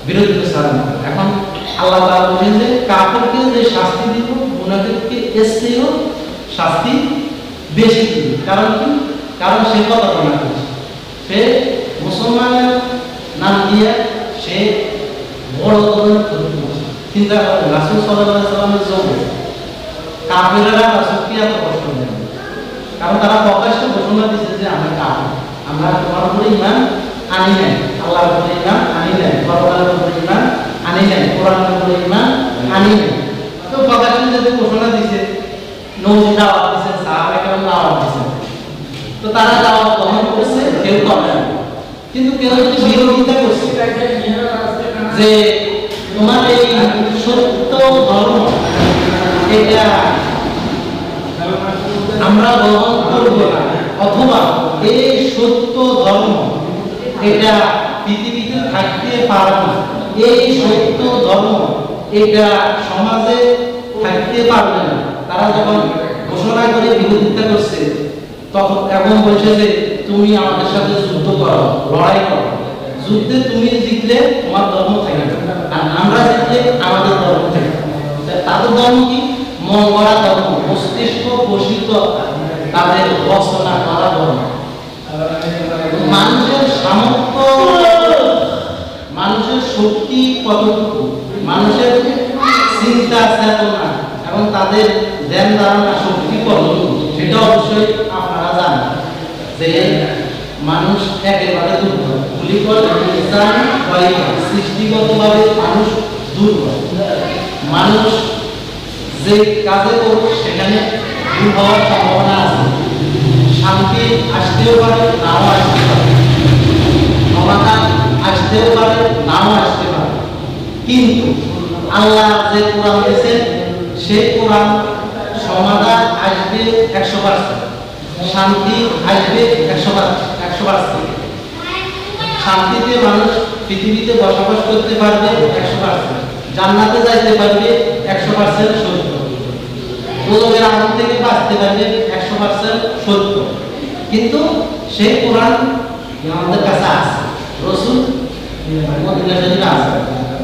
বিরোধিতা সাধন। এখন আল্লাহ তাআলা বলেন যে কাফেরকে যে শাস্তি দিব মুনাফিককে এর চেয়েও শাস্তি বেশি দিব। কারণ কি? কারণ সে কথা না করছে, সে মুসলমানের নাম দিয়ে সে বড় ধরনের ক্ষতি করছে। চিন্তা করেন রাসূল সাল্লাল্লাহু আলাইহি ওয়াসাল্লামের জন্য কাফেররা রাসূলকে এত কষ্ট দেন, কারণ তারা প্রকাশ্যে ঘোষণা দিয়েছে যে আমরা কাফের, আমরা তোমার উপরে ঈমান আনি নাই, আল্লাহর উপরে ঈমান আনি নাই, পরকালের উপরে ঈমান আনি নাই, কোরআনের উপরে ঈমান আনি নাই। তো প্রকাশ্যে যদি ঘোষণা দিয়েছে, নবী দাওয়াত দিয়েছেন, সাহাবায়ে কেরাম দাওয়াত দিয়েছেন, তো তারা দাওয়াত গ্রহণ করছে, কেউ করে না। কিন্তু কেউ যদি বিরোধিতা করছে যে তোমার এই সত্য ধর্ম এটা আমরা গ্রহণ করব না, অথবা এই সত্য ধর্ম এটা পৃথিবীতে থাকতে পারে না, এই সত্য ধর্ম এটা সমাজে থাকতে পারবে না, তারা যখন ঘোষণা করে বিরোধিতা করছে তখন এখন বলছে যে তুমি আমাদের সাথে যুদ্ধ করো, লড়াই করো, যুদ্ধে তুমি জিতলে তোমার ধর্ম থাকে না, আর আমরা জিতলে আমাদের ধর্ম থাকে। তাদের ধর্ম কি? মন গড়া ধর্ম, মস্তিষ্ক পোষিত তাদের রচনা করা ধর্ম। মানুষের সামর্থ্য, মানুষের শক্তি কতটুকু, মানুষের চিন্তা চেতনা এবং তাদের ধ্যান ধারণা শক্তি কতটুকু সেটা অবশ্যই আপনারা জানেন যে মানুষ একেবারে দুর্বল, সৃষ্টিগতভাবে মানুষ দুর্বল। মানুষ যে কাজে করবে সেখানে ভুল হওয়ার সম্ভাবনা আছে, শান্তি আসতেও পারে নাও আসতে পারে, সমাধান আসতেও পারে নাও আসতে পারে। কিন্তু আল্লাহ যে কোরআন দিয়েছেন সেই কোরআন সমাধান আসবে 100%, শান্তি আসবে 100%। শান্তিতে মানুষ পৃথিবীতে বসবাস করতে পারবে 100%, জান্নাতে যাইতে পারবে 100% সত্য, গোলকের আগুন থেকে বাঁচতে পারবে 100% সত্য। কিন্তু সেই কোরআন আমাদের কাছে আছে, রাসূল মদিনা শরীফে আছে,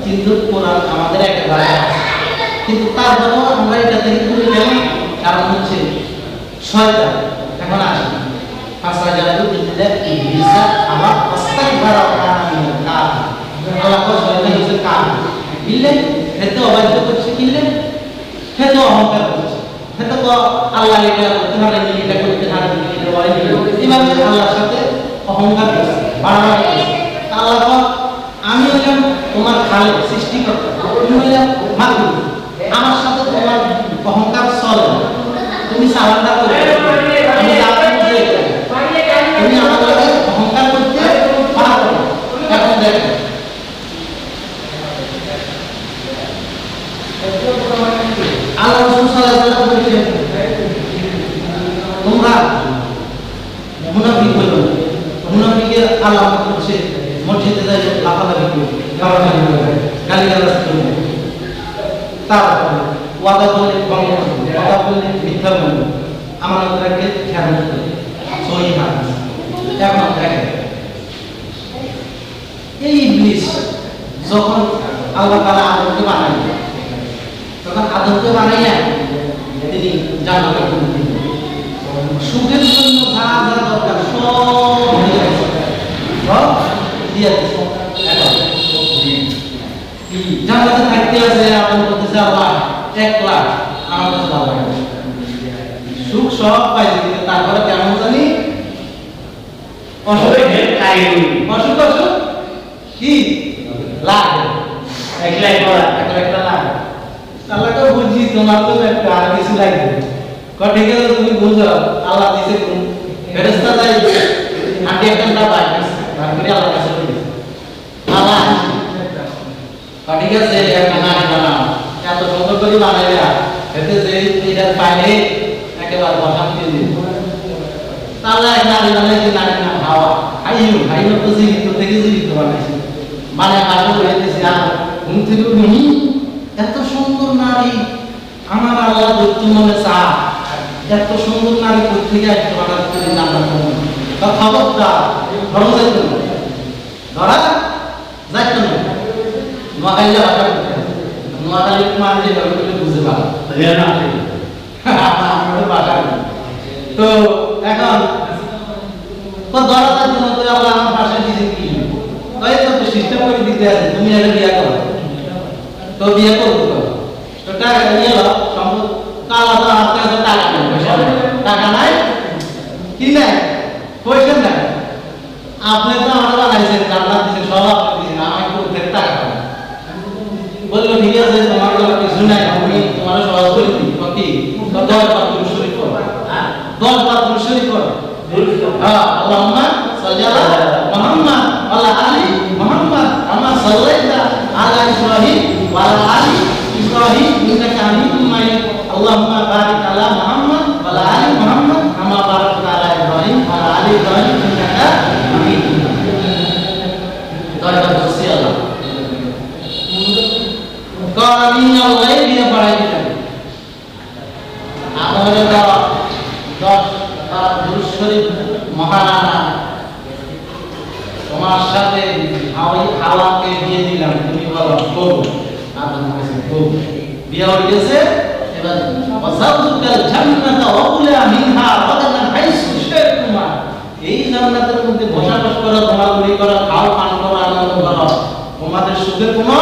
কিন্তু কোরআন আমাদের একেবারে আছে। কিন্তু তারপরেও আমরা এটা থেকে দূরে গেলাম, কারণ হচ্ছে শয়তান এখন আসে ফাসাজাদু বিল্লাহ ইবলিসা আবার আস্তাগফারা আল্লাহ আল্লাহ শয়তান হচ্ছে কাফির। বিল্লাহ হেতু অবাধ্য করছে, কিল্লে হেতু অহংকার করছে, হেতু আল্লাহ এটা করতে পারে, এটা করতে পারে, এটা বলে এইভাবে আল্লাহর সাথে অহংকার করছে, বাড়াবাড়ি করছে। আল্লাহ আমি হলাম তোমার খালেক, সৃষ্টিকর্তা, তুমি হলাম মালিক, আমার সাথে তোমার অহংকার চলে না, তুমি সারেন্ডার করবে, আমি যা বুঝে তুমি আমার কাছে অহংকার করতে পারো। এখন দেখো আল্লাহ রাসূল সাল্লাল্লাহু আলাইহি ওয়াসাল্লাম বলেছেন তোমরা মুনাফিক হইও না। মুনাফিকের আলামত হচ্ছে মসজিদে যাই লাফালাফি করবে, গালিগালাজ করবে, তারপরে ওয়াদা করলে ভঙ্গ করবে, ওয়াদা করলে মিথ্যা বলবে, আমানত রাখলে খেয়ানত করবে, সহিহ হাদিস। এখন দেখেন এই ইবলিস যখন আল্লাহ তাআলা আদমকে বানাইলেন, তখন আদমকে বানাইয়া তিনি জান্নাতে দিলেন, সুখের জন্য যা যা দরকার সব দিয়ে দিয়েছে। জান্নাতে থাকতে আছে, আদম বলতেছে আল্লাহ 1 লাখ আমার কাছে ভালো লাগে, সুখ সব পাইছে, কিন্তু তারপরে কেমন জানি অসুখ কি লাগে, একলা লাগে। আল্লাহকে বুঝি তোমার তো একটা আর কিছু লাগবে, ঠিক আছে তুমি বুঝো আল্লাহ দিছে কোন ফেরেশতা যাই আগে একটা পাই তারপরে আল্লাহ কাছে বলি আল্লাহ ঠিক আছে একটা নারী বানাও, এত সুন্দর করে বানাইবে, এতে যে এটা পাইলে একেবারে অশান্তি দিবে। তাহলে এক নারী বানাইছে, নারীর নাম হাওয়া। হাইও তো জীবিত থেকে জীবিত বানাইছে, মানে পাশে বলে দিয়েছে আর ঘুম থেকে উঠি এত সুন্দর নারী আমার আল্লাহ দেখতে মনে চা, এত সুন্দর নারী কোথেকে আসতে হঠাৎ করে জান্নাত তা খবরটা ধরা যাইত না, ধরা যাইত না। নোয়াখালীর ভাষা করতে নোয়াখালীর মানুষ যেভাবে করলে বুঝতে পারে আমাদের ভাষা তো এখন তো দরকার জন্য তো আবার আমার ভাষা দিতে কি তাই তো সিস্টেম করে দিতে আছে তুমি আগে বিয়ে করো তো বিয়ে করতে তো টাকা নিয়ে এলো সম্ভব কালা তো আপনার কাছে টাকা নেই টাকা নাই কি নাই পয়সা নাই আপনি তো আমরা বানাইছেন জান্নাত দিয়েছেন সব আপনি দিয়েছেন আমাকে কোথায় টাকা পাবেন বললো ঠিক আছে তোমার তো কিছু নাই আমি তোমার সহজ করে দিই কি তো 10 বার তুমি শরীর করো 10 বার তুমি শরীর করো হ্যাঁ আল্লাহুম্মা সাল্লি আলা মুহাম্মদ ওয়া আলা আলি মুহাম্মদ কামা সাল্লাইতা আলা ইব্রাহিম ওয়া আলা আলি ইব্রাহিম ইন্নাকা হামিদুম মাজিদ আল্লাহুম্মা বারিক আলা মুহাম্মদ ওয়া আলা আলি মুহাম্মদ কামা বারাকতা আলা ইব্রাহিম ওয়া আলা আলি ইব্রাহিম ইন্নাকা হামিদুম মাজিদ দরকার বসি আল্লাহ কামিন আল্লাহ দিয়ে পড়াই দিলাম আমাদের দাও 10 বার দুরূদ শরীফ মহারানা তোমার সাথে হাওয়াকে দিয়ে দিলাম তুমি বলো করো আদম কাছে করো বিয়ে হয়ে গেছে এবার ওয়াসাউতুকাল জান্নাতা ওয়া কুলা মিনহা রাগাদান হাইসু শি'তুমা এই জান্নাতের মধ্যে বসবাস করো ঘোরাঘুরি করো খাও পান করো আনন্দ করো তোমাদের সুখের কোনো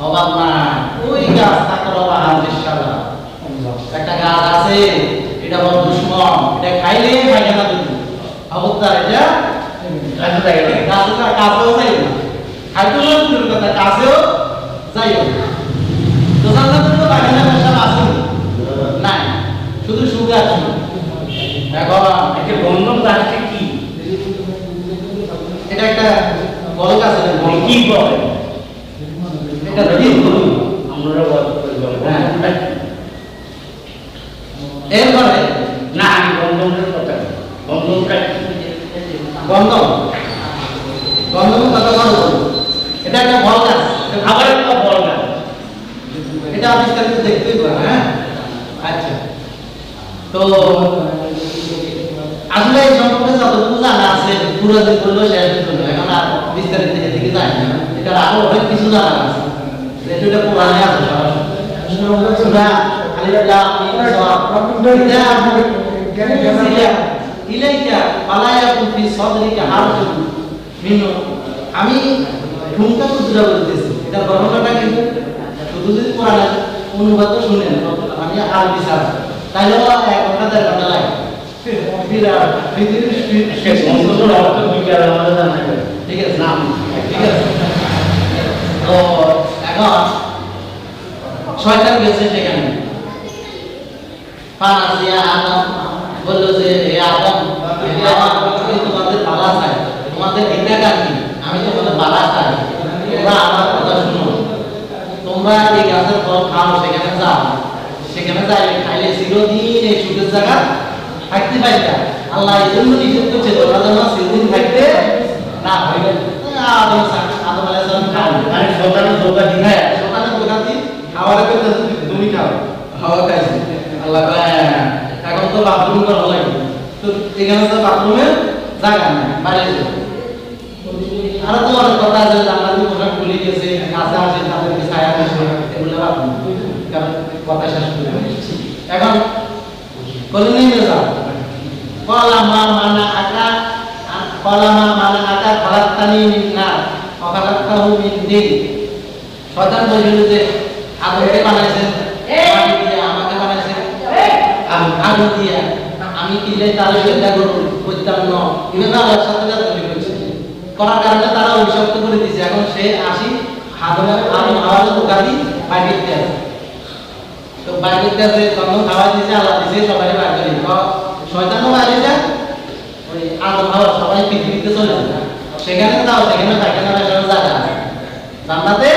অভাব নাই ওই গাছ থাকার অভাব ইনশাআল্লাহ একটা গাছ আছে এটা বড় দুশমন এটা খাইলে পায়খানা দিবে অবতার এটা কাছেও যাই না খাইতে দূরের কথা কাছেও যাই না তো জান্নাতের তো পায়খানা পেশাব আছে নাই শুধু সুখ আছে এখন একটা বন্ধন রাখছে কি এটা একটা বড় কাজ আছে কি বলে এটা কি আমরা বড় করে এরপরে না আমি বন্ধনের কথা বন্ধনটা বন্ধন বন্ধনের কথা বলবো এটা একটা বড় কাজ আবার একটা বড় কাজ এটা বিস্তারিত দেখতেই পারেন হ্যাঁ আচ্ছা তো আসলে এই সম্পর্কে যতটুকু জানা আছে পুরো দিন বললো শেষ হলো এখন আর বিস্তারিত দিকে যায় না এটা আরো অনেক কিছু জানা আছে এটা পুরাণে আছে সূরা আলিফ লাম মিম ইলাইকা ফালায়াকুন ফি সাদরিকা হারজুন মিনহু আমি ঠুমকা কুদরা বলতেছি এটা বর্ণনাটা কিন্তু শুধু যদি কোরআনের অনুবাদ শুনেন আমি আরবি ছাড়া তাইলে 1 ঘন্টা 1.5 ঘন্টা লাগে বিরাট পৃথিবীর শেষ মন্ত্র অর্থ বিজ্ঞান আমাদের জানা ঠিক আছে নাম ঠিক আছে তো এখন শয়তান গেছে সেখানে ফানাসিয়া আদম বলল যে হে আদম আমি তোমাদের বালা চাই তোমাদের হিংসা কি আমি তোমাদের বালা চাই তোমরা আমার কথা শুনো তোমরা এই গাছের ফল খাও সেখানে যাও সেখানে যাই খাইলে চিরদিন এই সুখের জায়গা থাকতে পারবে আল্লাহ এই জন্য নিষেধ করছে তোমরা যেন চিরদিন থাকতে না হইবে আদম আলাইহিস সালাম খাও মানে শয়তানের ধোঁকা দিন হ্যাঁ শয়তানের ধোঁকা দিন খাওয়ার করতে তুমি খাও খাওয়া খাইছে আল্লাহ এখন তো বাথরুম করা লাগে তো এখানে তো বাথরুমের জায়গা নাই বাইরে আরো তো অনেক কথা আছে জান্নাতি পোশাক খুলে গেছে কাছে আসে তাদেরকে ছায়া দিছে এগুলো বাথরুম কারণ কথা শেষ করে এখন কলিনি মেজা কলামা মানা আকা কলামা মানা আকা খালাক্তানি মিন নার ওয়া খালাক্তাহু মিন দিন শয়তান বলছিল যে আদমকে বানাইছেন মাটি দিয়ে আমাকে বানাইছেন আগুন দিয়ে আমি কি যে তার সেটা করতাম না এভাবে আল্লাহর সাথে তৈরি করেছে করার কারণে তারা অভিশপ্ত করে দিয়েছে এখন সে আসি আদমের আদম হাওয়ার দোকানি বাইরে আছে তো বাইরে আছে তখন খাওয়া দিয়েছে আল্লাহ দিয়েছে সবাই বাইরে শয়তানও বাইরে যায় ওই আদম হাওয়া সবাই পৃথিবীতে চলে যায় সেখানে তাও সেখানে পায়খানা জায়গা আছে জান্নাতে